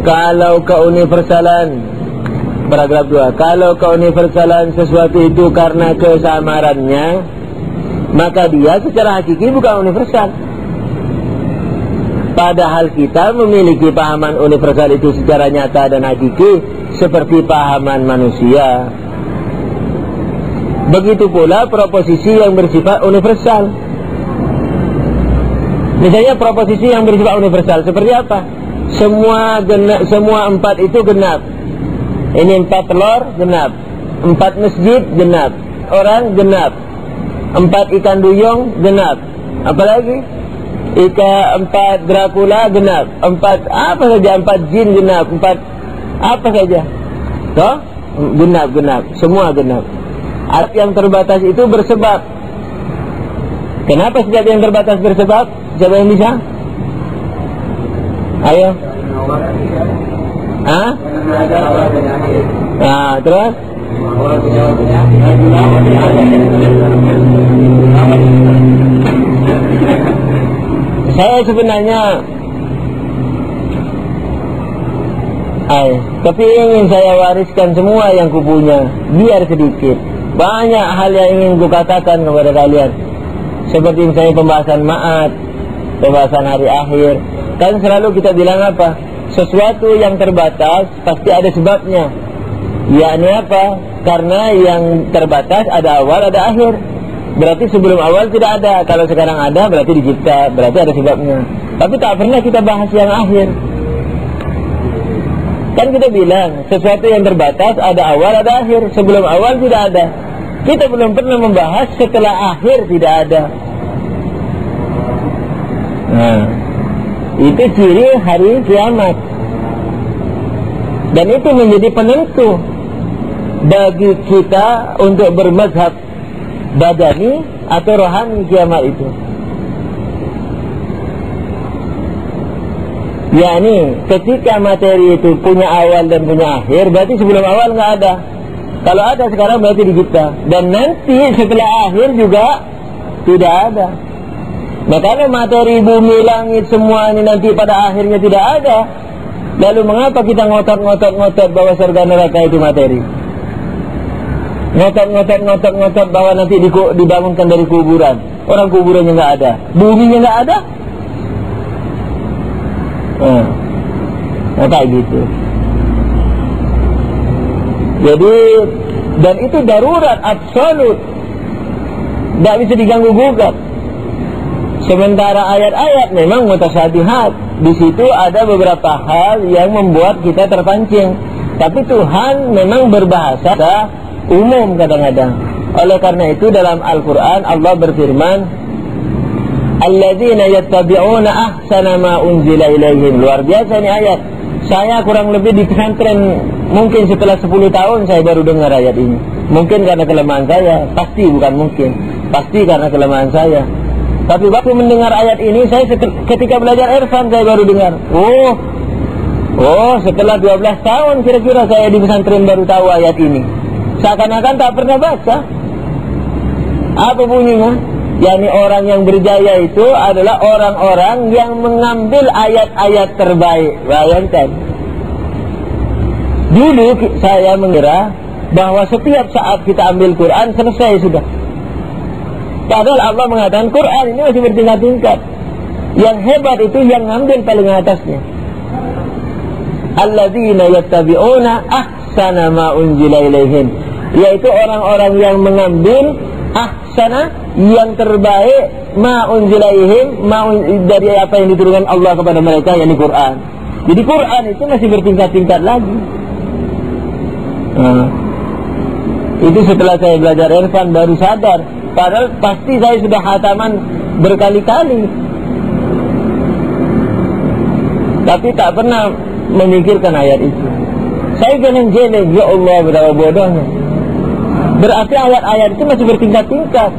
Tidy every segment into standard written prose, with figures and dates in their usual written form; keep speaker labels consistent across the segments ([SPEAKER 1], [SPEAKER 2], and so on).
[SPEAKER 1] kalau keuniversalan, paragraf 2, kalau keuniversalan sesuatu itu karena kesamarannya, maka dia secara hakiki bukan universal. Padahal kita memiliki pahaman universal itu secara nyata dan hakiki seperti pahaman manusia. Begitu pula proposisi yang bersifat universal. Misalnya proposisi yang bersifat universal seperti apa? Semua 4 itu genap. Ini 4 telur genap, 4 masjid genap, orang genap, 4 ikan duyung genap, apalagi 4 Dracula genap, 4 apa saja, 4 jin genap, 4 apa saja, toh genap, semua genap. Arti yang terbatas itu bersebab. Kenapa setiap yang terbatas bersebab? Siapa yang bisa? Ayo. Hah? Nah, terus? Saya sebenarnya tapi ingin saya wariskan semua yang kupunya, biar sedikit. Banyak hal yang ingin kukatakan kepada kalian. Seperti misalnya pembahasan ma'ad, pembahasan hari akhir. Kan selalu kita bilang apa? Sesuatu yang terbatas pasti ada sebabnya. Yakni apa? Karena yang terbatas ada awal, ada akhir. Berarti sebelum awal tidak ada. Kalau sekarang ada berarti dicipta, berarti ada sebabnya. Tapi tak pernah kita bahas yang akhir. Kan kita bilang sesuatu yang terbatas ada awal, ada akhir. Sebelum awal tidak ada. Kita belum pernah membahas setelah akhir tidak ada. Nah, itu ciri hari kiamat. Dan itu menjadi penentu bagi kita untuk bermazhab badani atau rohani kiamat itu. yakni ketika materi itu punya awal dan punya akhir, berarti sebelum awal nggak ada. Kalau ada sekarang berarti dicipta, dan nanti setelah akhir juga tidak ada. Nah, kalau materi bumi, langit, semua ini nanti pada akhirnya tidak ada, lalu mengapa kita ngotot bahwa surga neraka itu materi? Ngotot bahwa nanti dibangunkan dari kuburan. Orang kuburannya nggak ada, buminya nggak ada. Nah, kayak gitu. Jadi, dan itu darurat absolut, tidak bisa diganggu gugat. Sementara ayat-ayat memang mutasyabihat, di situ ada beberapa hal yang membuat kita terpancing. Tapi Tuhan memang berbahasa umum kadang-kadang. Oleh karena itu dalam Al-Quran Allah berfirman, alladzina yattabi'una ahsana ma unzila ilaihim. Luar biasa ini ayat. Saya kurang lebih di pesantren mungkin setelah 10 tahun saya baru dengar ayat ini. Mungkin karena kelemahan saya, pasti bukan mungkin, pasti karena kelemahan saya. Tapi waktu mendengar ayat ini, saya ketika belajar irfan saya baru dengar. Oh, setelah 12 tahun kira-kira saya di pesantren baru tahu ayat ini. Seakan-akan tak pernah baca. Apa bunyinya? yakni orang yang berjaya itu adalah orang-orang yang mengambil ayat-ayat terbaik. Bayangkan. Dulu saya mengira bahwa setiap saat kita ambil Quran selesai sudah. Padahal Allah mengatakan Quran ini masih bertingkat-tingkat. Yang hebat itu yang ngambil paling atasnya. Alladzina yattabi'una ahsana ma unzila ilaihim, yaitu orang-orang yang mengambil ahsana, yang terbaik, ma unzila ilaihim, dari apa yang diturunkan Allah kepada mereka, yakni Quran. Jadi Quran itu masih bertingkat-tingkat lagi. Itu setelah saya belajar irfan baru sadar. Padahal pasti saya sudah khataman berkali-kali, tapi tak pernah memikirkan ayat itu. Saya geleng-geleng, ya Allah betapa bodohnya. Berarti ayat-ayat itu masih bertingkat-tingkat.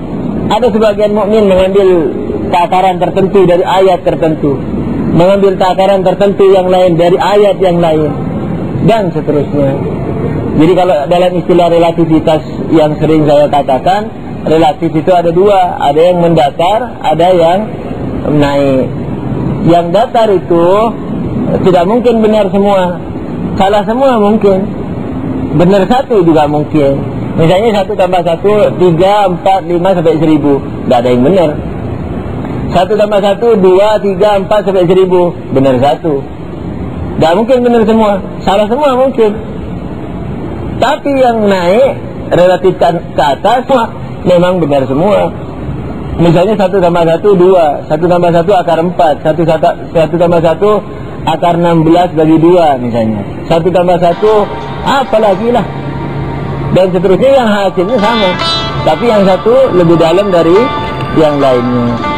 [SPEAKER 1] Ada sebagian mukmin mengambil takaran tertentu dari ayat tertentu, mengambil takaran tertentu yang lain dari ayat yang lain, dan seterusnya. Jadi kalau dalam istilah relativitas yang sering saya katakan, relatif itu ada dua, ada yang mendatar, ada yang naik. Yang datar itu Tidak mungkin benar semua, salah semua mungkin, benar satu juga mungkin. Misalnya 1 tambah 1 3, 4, 5 sampai 1000, tidak ada yang benar. 1 tambah 1 2, 3, 4 sampai 1000, benar satu. Tidak mungkin benar semua, salah semua mungkin. Tapi yang naik relatif ke atas semua memang benar semua. Misalnya 1 tambah 1 2, 1 tambah 1 akar 4, 1 tambah 1 akar 16 bagi 2 misalnya. 1 tambah 1 apalagi lah. Dan seterusnya yang hasilnya sama, tapi yang satu lebih dalam dari yang lainnya.